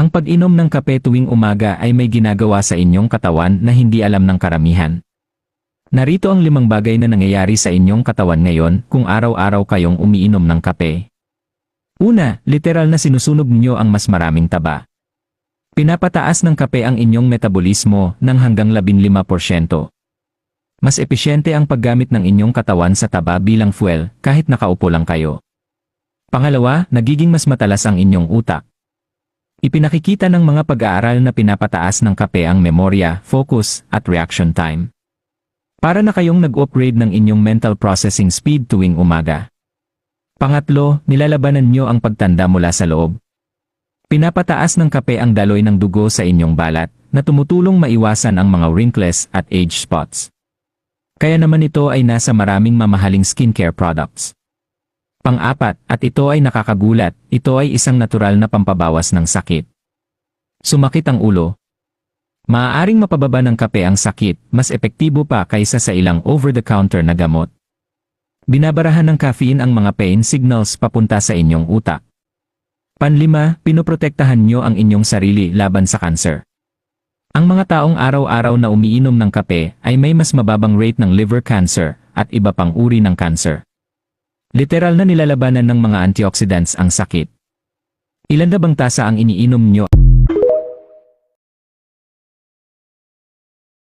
Ang pag-inom ng kape tuwing umaga ay may ginagawa sa inyong katawan na hindi alam ng karamihan. Narito ang 5 bagay na nangyayari sa inyong katawan ngayon kung araw-araw kayong umiinom ng kape. Una, literal na sinusunog niyo ang mas maraming taba. Pinapataas ng kape ang inyong metabolismo ng hanggang 15%. Mas epesyente ang paggamit ng inyong katawan sa taba bilang fuel kahit nakaupo lang kayo. Pangalawa, nagiging mas matalas ang inyong utak. Ipinakikita ng mga pag-aaral na pinapataas ng kape ang memorya, focus, at reaction time. Para na kayong nag-upgrade ng inyong mental processing speed tuwing umaga. Pangatlo, nilalabanan nyo ang pagtanda mula sa loob. Pinapataas ng kape ang daloy ng dugo sa inyong balat, na tumutulong maiwasan ang mga wrinkles at age spots. Kaya naman ito ay nasa maraming mamahaling skincare products. Pang-apat, at ito ay nakakagulat, ito ay isang natural na pampabawas ng sakit. Sumakit ang ulo. Maaaring mapababa ng kape ang sakit, mas epektibo pa kaysa sa ilang over-the-counter na gamot. Binabarahan ng caffeine ang mga pain signals papunta sa inyong utak. Panlima, pinoprotektahan nyo ang inyong sarili laban sa cancer. Ang mga taong araw-araw na umiinom ng kape ay may mas mababang rate ng liver cancer at iba pang uri ng cancer. Literal na nilalabanan ng mga antioxidants ang sakit. Ilan na bang tasa ang iniinom nyo?